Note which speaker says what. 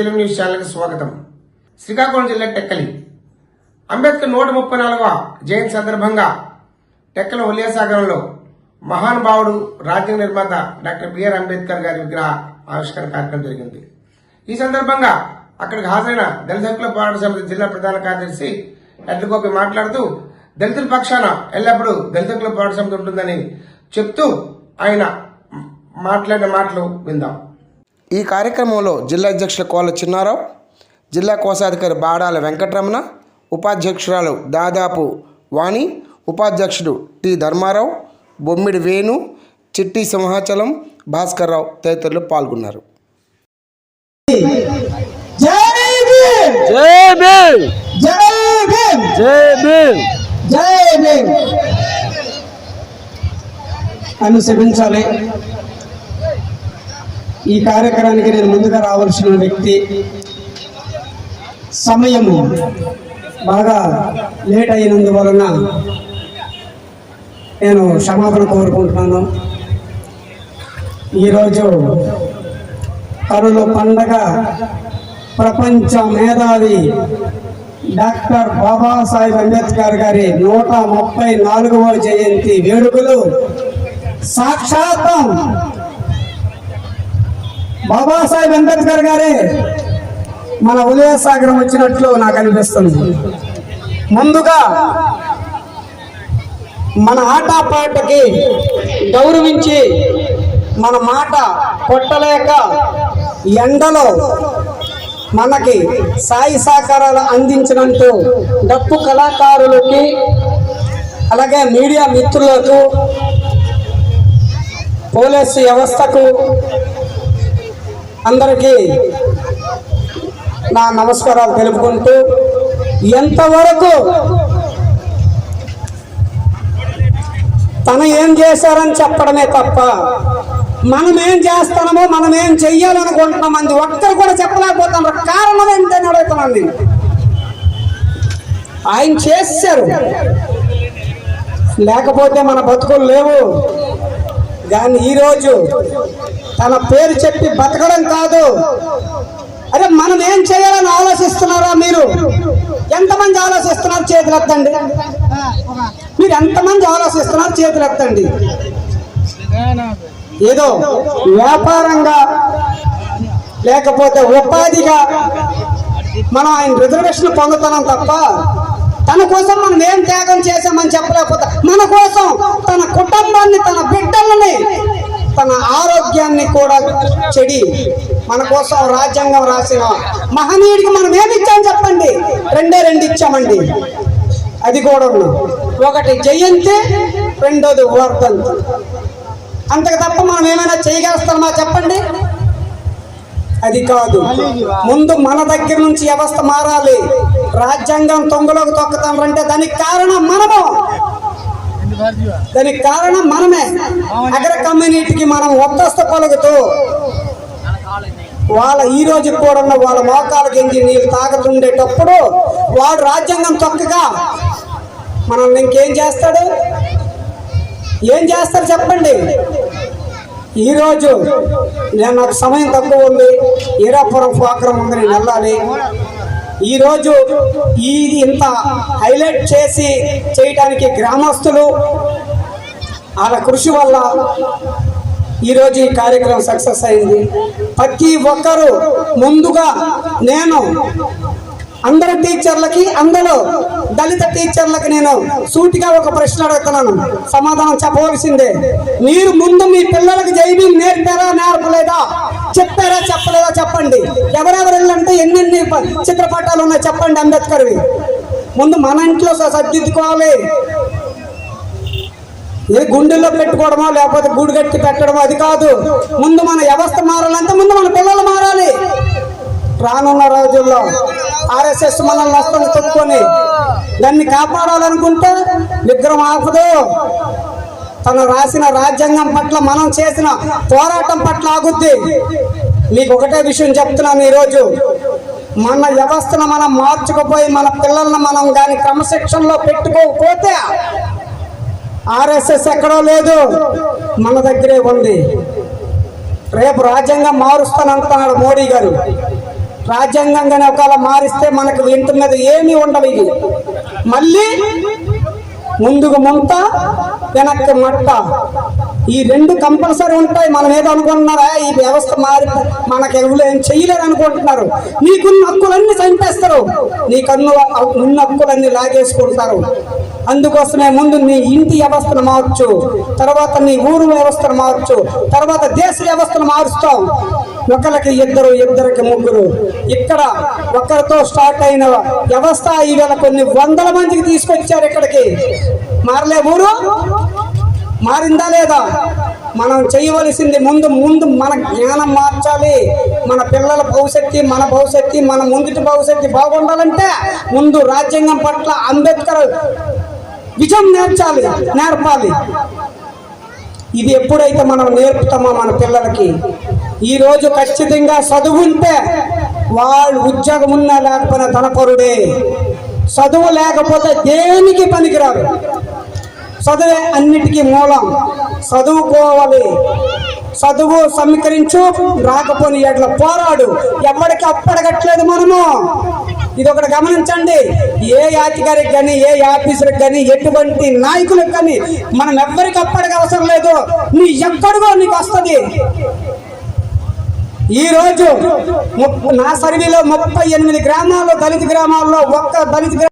Speaker 1: Telugu news ఛానల్కి స్వాగతం. శ్రీకాకుళం జిల్లా టెక్కలి అంబేద్కర్ 134వ జయంతి సందర్భంగా టెక్కల ఉల్యాసాగరంలో మహానుభావుడు రాజ్యాంగ నిర్మాత డాక్టర్ బిఆర్ అంబేద్కర్ గారి విగ్రహ ఆవిష్కరణ కార్యక్రమం జరిగింది. ఈ సందర్భంగా అక్కడికి హాజరైన దళిత హక్కుల పోరాట సమితి జిల్లా ప్రధాన కార్యదర్శి ఎడ్లగోపి మాట్లాడుతూ దళితుల పక్షాన ఎల్లప్పుడూ దళిత హక్కుల పోరాట సమితి ఉంటుందని చెప్తూ ఆయన మాట్లాడిన మాటలు విందాం. ఈ కార్యక్రమంలో జిల్లా అధ్యక్షులు కోల చిన్నారావు, జిల్లా కోశాధికారి బాడాల వెంకటరమణ, ఉపాధ్యక్షురాలు దాదాపు వాణి, ఉపాధ్యక్షుడు టి ధర్మారావు, బొమ్మిడి వేణు, చిట్టి సింహాచలం, భాస్కర్రావు తదితరులు పాల్గొన్నారు.
Speaker 2: అనుసరించాలి. ఈ కార్యక్రమానికి నేను ముందుగా రావాల్సిన వ్యక్తి. సమయము బాగా లేట్ అయినందువలన నేను క్షమాపణ కోరుకుంటున్నాను. ఈరోజు కరుణ పండగ ప్రపంచ మేధావి డాక్టర్ బాబాసాహెబ్ అంబేద్కర్ గారి 134వ జయంతి వేడుకలు సాక్షాత్తం బాబాసాహెబ్ అంబేద్కర్ గారే మన ఉదయసాగరం వచ్చినట్లు నాకు అనిపిస్తుంది. ముందుగా మన ఆటపాటకి గౌరవించి మన మాట కొట్టలేక ఎండలో మనకి సాయి సహకారాలు అందించినంటూ డప్పు కళాకారులకి అలాగే మీడియా మిత్రులకు పోలీసు వ్యవస్థకు అందరికీ నా నమస్కారాలు తెలుపుకుంటూ ఎంతవరకు తను ఏం చేశారని చెప్పడమే తప్ప మనం ఏం చేస్తున్నామో మనం ఏం చెయ్యాలనుకుంటున్నాం అంది ఒక్కరు కూడా చెప్పలేకపోతున్నారు. కారణం ఏంటని అడుగుతున్నాను నేను. ఆయన చేశారు, లేకపోతే మన బతుకులు లేవు. కానీ ఈరోజు తన పేరు చెప్పి బతకడం కాదు, అరే మనం ఏం చేయాలని ఆలోచిస్తున్నారా? మీరు ఎంతమంది ఆలోచిస్తున్నారు? చేతులు ఎత్తండి. మీరు ఎంతమంది ఆలోచిస్తున్నారు? చేతులు ఎత్తండి. ఏదో వ్యాపారంగా లేకపోతే ఉపాధిగా మనం ఆయన రిజర్వేషన్ పొందుతున్నాం తప్ప తన కోసం మనం ఏం త్యాగం చేశామని చెప్పలేకపోతే మన కోసం తన కుటుంబాన్ని, తన బిడ్డలని, తన ఆరోగ్యాన్ని కూడా చెడి మన కోసం రాజ్యాంగం రాసిన మహనీయుడికి మనం ఏమి ఇచ్చామని చెప్పండి? 2 ఇచ్చామండి. అది కూడా ఒకటి జయంతి, రెండోది వర్ధంతి. అంతకు తప్ప మనం ఏమైనా చేయగలుగుతామా చెప్పండి? అది కాదు. ముందు మన దగ్గర నుంచి వ్యవస్థ మారాలి. రాజ్యాంగం తొంగలోకి తొక్కుతామంటే దానికి కారణం మనము, దానికి కారణం మనమే. అగ్ర కమ్యూనిటీకి మనం ఒత్తస్త పలుకుతూ వాళ్ళ ఈ రోజు కూడా వాళ్ళ మోకాల గింజి నీళ్ళు తాగుతుండేటప్పుడు వాడు రాజ్యాంగం తొక్కగా మనల్ని ఇంకేం చేస్తాడు? ఏం చేస్తారు చెప్పండి? ఈరోజు నాకు సమయం తక్కువ ఉంది, ఈరాపురం ప్రోగ్రాం ఉంది, నేను వెళ్ళాలి. ఈరోజు ఇది ఇంత హైలైట్ చేయడానికి గ్రామస్తులు వాళ్ళ కృషి వల్ల ఈరోజు ఈ కార్యక్రమం సక్సెస్ అయింది. ప్రతి ఒక్కరూ ముందుగా నేను అందరు టీచర్లకి, అందులో దళిత టీచర్లకి నేను సూటిగా ఒక ప్రశ్న అడుగుతున్నాను, సమాధానం చెప్పవలసిందే. మీరు ముందు మీ పిల్లలకి జైబీం నేర్పారా, నేర్పలేదా? చెప్పారా, చెప్పలేదా? చెప్పండి. ఎవరెవరు వెళ్ళంటే ఎన్నెన్ని చిత్రపటాలు ఉన్నాయి చెప్పండి అంబేద్కర్వి. ముందు మన ఇంట్లో సర్దిద్దుకోవాలి. ఏ గుండెల్లో పెట్టుకోవడమో లేకపోతే గూడు కట్టి పెట్టడమో అది కాదు. ముందు మన వ్యవస్థ మారాలంటే ముందు మన పిల్లలు మారాలి. రానున్న రోజుల్లో ఆర్ఎస్ఎస్ మనల్ని వస్తుంది తొక్కుని దాన్ని కాపాడాలనుకుంటే విగ్రహం ఆపదు. తను రాసిన రాజ్యాంగం పట్ల మనం చేసిన పోరాటం పట్ల ఆగుద్ది. మీకు ఒకటే విషయం చెప్తున్నాను, ఈరోజు మన వ్యవస్థను మనం మార్చుకుపోయి మన పిల్లలను మనం దాని క్రమశిక్షణలో పెట్టుకోకపోతే ఆర్ఎస్ఎస్ ఎక్కడో లేదు, మన దగ్గరే ఉంది. రేపు రాజ్యాంగం మారుస్తానంటున్నాడు మోడీ గారు. రాజ్యాంగంగానే ఒకవేళ మారిస్తే మనకు ఇంటి మీద ఏమీ ఉండవు. ఇది మళ్ళీ ముందుకు ముంత వెనక్కి మట్ట, ఈ రెండు కంపల్సరీ ఉంటాయి. మనం ఏదో అనుకుంటున్నారా, ఈ వ్యవస్థ మారి మనకు ఎవరు ఏం చెయ్యలేరు అనుకుంటున్నారు. నీకున్న హక్కులన్నీ చంపేస్తారు, నీకన్ను ఉన్న హక్కులన్నీ లాగేసుకుంటారు. అందుకోసమే ముందు నీ ఇంటి వ్యవస్థను మార్చు, తర్వాత నీ ఊరు వ్యవస్థను మార్చు, తర్వాత దేశ వ్యవస్థను మారుస్తాం. ఒకరికి ఇద్దరు, ఇద్దరికి ముగ్గురు. ఇక్కడ ఒకరితో స్టార్ట్ అయిన వ్యవస్థ ఈవేళ కొన్ని వందల మందికి తీసుకొచ్చారు ఇక్కడికి. మారలే ఊరు? మారిందా లేదా? మనం చేయవలసింది ముందు మన జ్ఞానం మార్చాలి. మన పిల్లల భవిష్యత్తు, మన భవిష్యత్తు, మన ముందుటి భవిష్యత్తు బాగుండాలంటే ముందు రాజ్యాంగం పట్ల అంబేద్కర్ విజయం నేర్పాలి. ఇది ఎప్పుడైతే మనం నేర్పుతామో మన పిల్లలకి, ఈరోజు ఖచ్చితంగా చదువు ఉంటే వాళ్ళు ఉద్యోగం ఉన్నా లేకపోయినా ధనపరుడే. చదువు లేకపోతే దేనికి పనికిరాదు. చదువే అన్నిటికీ మూలం. చదువుకోవాలి, చదువు సమీకరించు, రాకపోని ఎట్లా పోరాడు. ఎవరికి అప్పడగట్లేదు మనము. ఇది ఒకటి గమనించండి. ఏ అధికారికి కానీ, ఏ ఆఫీసర్కి కానీ, ఎటువంటి నాయకులకు కానీ మనం ఎవ్వరికి అప్పటికి అవసరం లేదు. నీ ఎక్కడికో నీకు వస్తుంది. ఈరోజు నా సర్వీలో 38 గ్రామాల్లో, దళిత గ్రామాల్లో ఒక్క దళిత